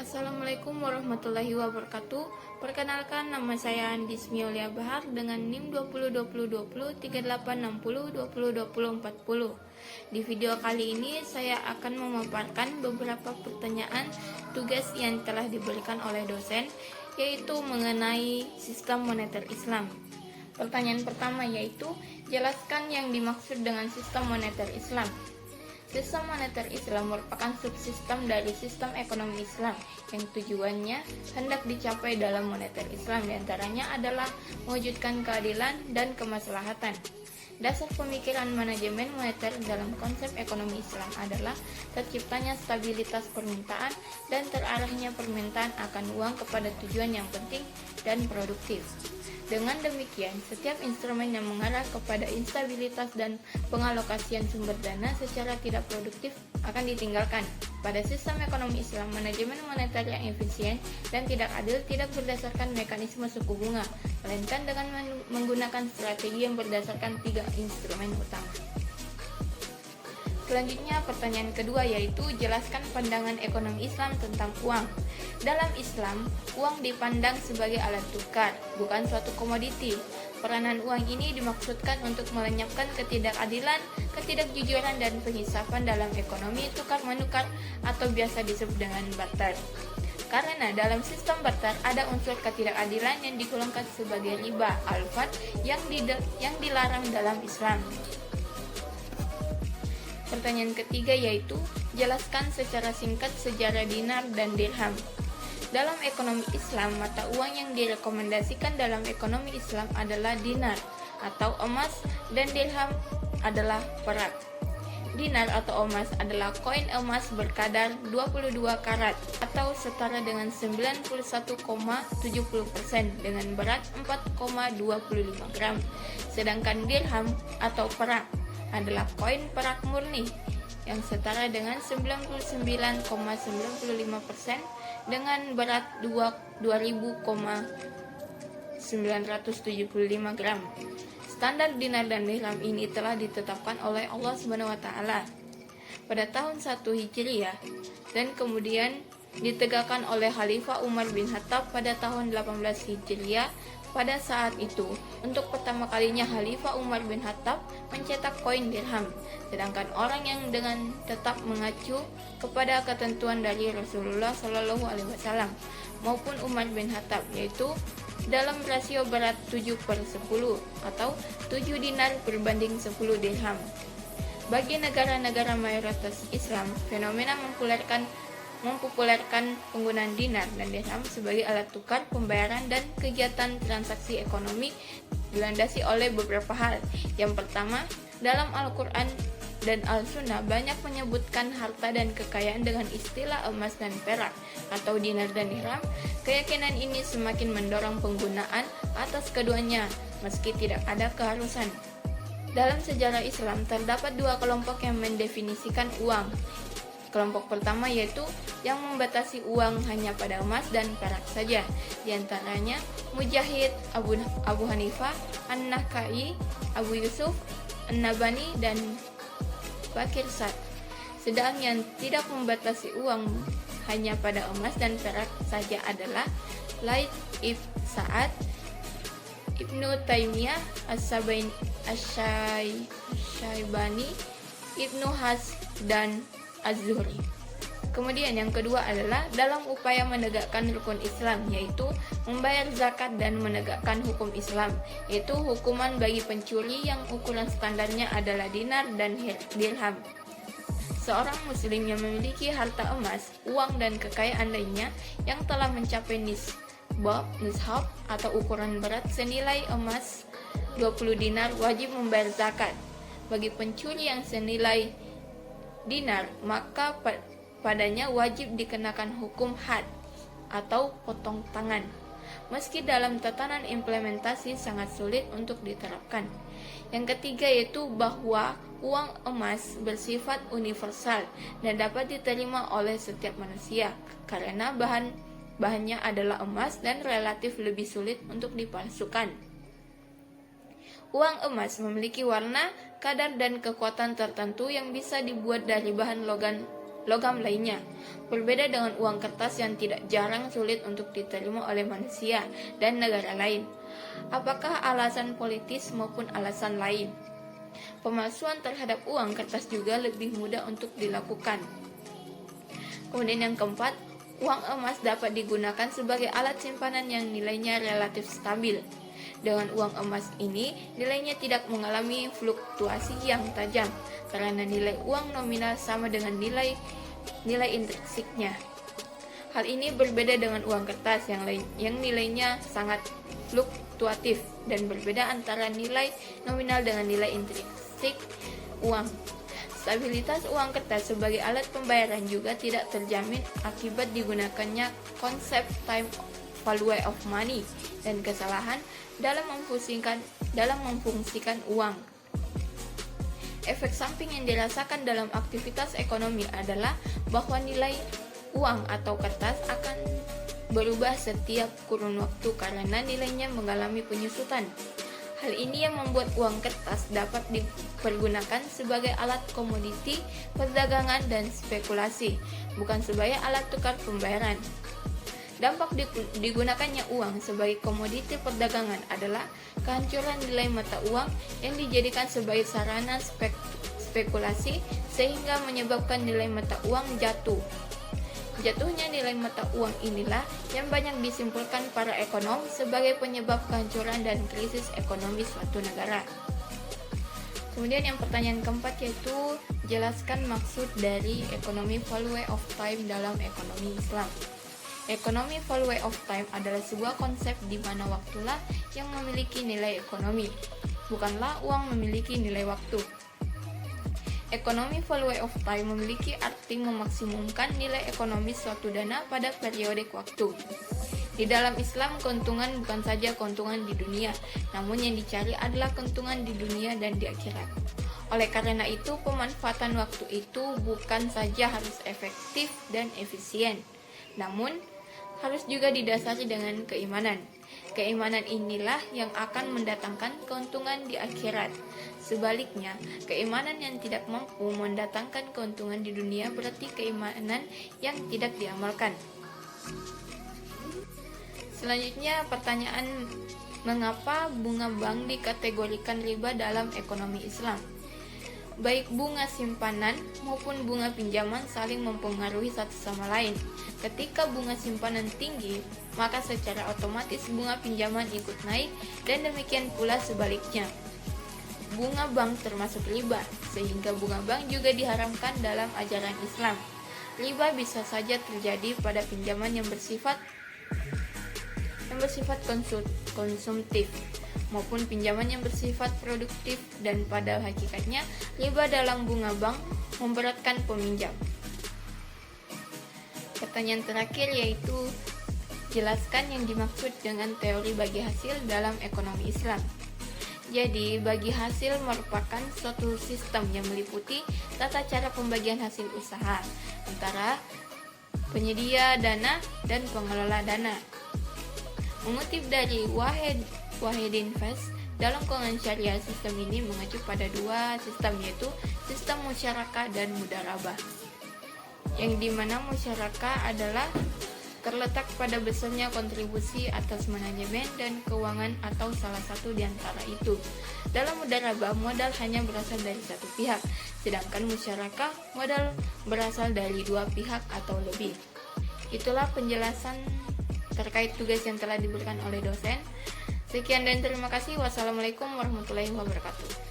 Assalamualaikum warahmatullahi wabarakatuh. Perkenalkan, nama saya Andis Miolia Bahar dengan NIM 2020203860202040. Di video kali ini saya akan memaparkan beberapa pertanyaan tugas yang telah diberikan oleh dosen, yaitu mengenai sistem moneter Islam. Pertanyaan pertama yaitu, jelaskan yang dimaksud dengan sistem moneter Islam. Sistem moneter Islam merupakan subsistem dari sistem ekonomi Islam yang tujuannya hendak dicapai dalam moneter Islam, diantaranya adalah mewujudkan keadilan dan kemaslahatan. Dasar pemikiran manajemen moneter dalam konsep ekonomi Islam adalah terciptanya stabilitas permintaan dan terarahnya permintaan akan uang kepada tujuan yang penting dan produktif. Dengan demikian, setiap instrumen yang mengarah kepada instabilitas dan pengalokasian sumber dana secara tidak produktif akan ditinggalkan. Pada sistem ekonomi Islam, manajemen moneter yang efisien dan tidak adil tidak berdasarkan mekanisme suku bunga, melainkan dengan menggunakan strategi yang berdasarkan 3 instrumen utama. Selanjutnya, pertanyaan kedua yaitu, jelaskan pandangan ekonomi Islam tentang uang. Dalam Islam, uang dipandang sebagai alat tukar, bukan suatu komoditi. Peranan uang ini dimaksudkan untuk melenyapkan ketidakadilan, ketidakjujuran, dan pengisapan dalam ekonomi tukar-menukar atau biasa disebut dengan barter. Karena dalam sistem barter ada unsur ketidakadilan yang digolongkan sebagai riba al-fadl yang dilarang dalam Islam. Pertanyaan ketiga yaitu, jelaskan secara singkat sejarah dinar dan dirham. Dalam ekonomi Islam, mata uang yang direkomendasikan dalam ekonomi Islam adalah dinar atau emas dan dirham adalah perak. Dinar atau emas adalah koin emas berkadar 22 karat atau setara dengan 91,70% dengan berat 4,25 gram. Sedangkan dirham atau perak adalah koin perak murni yang setara dengan 99,95% dengan berat 2000,975 gram. Standar dinar dan dirham ini telah ditetapkan oleh Allah SWT pada tahun 1 Hijriah dan kemudian ditegakkan oleh Khalifah Umar bin Khattab pada tahun 18 Hijriah. Pada saat itu, untuk pertama kalinya Khalifah Umar bin Khattab mencetak koin dirham, sedangkan orang yang dengan tetap mengacu kepada ketentuan dari Rasulullah Shallallahu Alaihi Wasallam maupun Umar bin Khattab, yaitu dalam rasio berat 7/10 atau 7 dinar berbanding 10 dirham. Bagi negara-negara mayoritas Islam, fenomena mempopulerkan penggunaan dinar dan dirham sebagai alat tukar pembayaran dan kegiatan transaksi ekonomi dilandasi oleh beberapa hal. Yang pertama, dalam Al-Quran dan Al-Sunnah banyak menyebutkan harta dan kekayaan dengan istilah emas dan perak atau dinar dan dirham. Keyakinan ini semakin mendorong penggunaan atas keduanya meski tidak ada keharusan. Dalam sejarah Islam terdapat 2 kelompok yang mendefinisikan uang. Kelompok pertama yaitu yang membatasi uang hanya pada emas dan perak saja, di antaranya Mujahid, Abu Hanifah, An-Nakhai, Abu Yusuf, An-Nabhani, dan Bakir Sa'd. Sedang yang tidak membatasi uang hanya pada emas dan perak saja adalah Laits ibn Sa'ad, Ibnu Taimiyah, Asy-Syaibani, Ibnu Hazm, dan Az-Zuhri. Kemudian yang kedua adalah dalam upaya menegakkan rukun Islam, yaitu membayar zakat dan menegakkan hukum Islam, yaitu hukuman bagi pencuri yang ukuran standarnya adalah dinar dan dirham. Seorang muslim yang memiliki harta emas, uang, dan kekayaan lainnya yang telah mencapai nishab atau ukuran berat senilai emas 20 dinar wajib membayar zakat. Bagi pencuri yang senilai dinar, maka padanya wajib dikenakan hukum had atau potong tangan, meski dalam tatanan implementasi sangat sulit untuk diterapkan. Yang ketiga yaitu bahwa uang emas bersifat universal dan dapat diterima oleh setiap manusia karena bahannya adalah emas dan relatif lebih sulit untuk dipalsukan. Uang emas memiliki warna, kadar, dan kekuatan tertentu yang bisa dibuat dari bahan logam lainnya. Berbeda dengan uang kertas yang tidak jarang sulit untuk diterima oleh manusia dan negara lain. Apakah alasan politis maupun alasan lain? Pemalsuan terhadap uang kertas juga lebih mudah untuk dilakukan. Kemudian yang keempat, uang emas dapat digunakan sebagai alat simpanan yang nilainya relatif stabil. Dengan uang emas ini, nilainya tidak mengalami fluktuasi yang tajam karena nilai uang nominal sama dengan nilai intrinsiknya. Hal ini berbeda dengan uang kertas yang nilainya sangat fluktuatif dan berbeda antara nilai nominal dengan nilai intrinsik uang. Stabilitas uang kertas sebagai alat pembayaran juga tidak terjamin akibat digunakannya konsep time value of money dan kesalahan dalam memfungsikan uang. Efek samping yang dirasakan dalam aktivitas ekonomi adalah bahwa nilai uang atau kertas akan berubah setiap kurun waktu karena nilainya mengalami penyusutan. Hal ini yang membuat uang kertas dapat dipergunakan sebagai alat komoditi, perdagangan, dan spekulasi, bukan sebagai alat tukar pembayaran. Dampak digunakannya uang sebagai komoditi perdagangan adalah kehancuran nilai mata uang yang dijadikan sebagai sarana spekulasi sehingga menyebabkan nilai mata uang jatuh. Jatuhnya nilai mata uang inilah yang banyak disimpulkan para ekonom sebagai penyebab kehancuran dan krisis ekonomi suatu negara. Kemudian yang pertanyaan keempat yaitu jelaskan maksud dari ekonomi value of time dalam ekonomi Islam. Ekonomi value of time adalah sebuah konsep di mana waktulah yang memiliki nilai ekonomi, bukanlah uang memiliki nilai waktu. Ekonomi value of time memiliki arti memaksimumkan nilai ekonomi suatu dana pada periodik waktu. Di dalam Islam, keuntungan bukan saja keuntungan di dunia, namun yang dicari adalah keuntungan di dunia dan di akhirat. Oleh karena itu, pemanfaatan waktu itu bukan saja harus efektif dan efisien, namun harus juga didasari dengan keimanan. Keimanan inilah yang akan mendatangkan keuntungan di akhirat. Sebaliknya, keimanan yang tidak mampu mendatangkan keuntungan di dunia berarti keimanan yang tidak diamalkan. Selanjutnya pertanyaan, mengapa bunga bank dikategorikan riba dalam ekonomi Islam? Baik bunga simpanan maupun bunga pinjaman saling mempengaruhi satu sama lain. Ketika bunga simpanan tinggi, maka secara otomatis bunga pinjaman ikut naik dan demikian pula sebaliknya. Bunga bank termasuk riba, sehingga bunga bank juga diharamkan dalam ajaran Islam. Riba bisa saja terjadi pada pinjaman yang bersifat konsumtif maupun pinjaman yang bersifat produktif, dan pada hakikatnya riba dalam bunga bank memberatkan peminjam. Pertanyaan terakhir yaitu jelaskan yang dimaksud dengan teori bagi hasil dalam ekonomi Islam. Jadi, bagi hasil merupakan suatu sistem yang meliputi tata cara pembagian hasil usaha antara penyedia dana dan pengelola dana. Mengutip dari Wahid Invest, dalam keuangan syariah sistem ini mengacu pada dua sistem, yaitu sistem musyarakah dan mudharabah. Yang dimana musyarakah adalah terletak pada besarnya kontribusi atas manajemen dan keuangan atau salah satu di antara itu. Dalam mudharabah, modal hanya berasal dari satu pihak, sedangkan musyarakah modal berasal dari dua pihak atau lebih. Itulah penjelasan terkait tugas yang telah diberikan oleh dosen. Sekian dan terima kasih. Wassalamualaikum warahmatullahi wabarakatuh.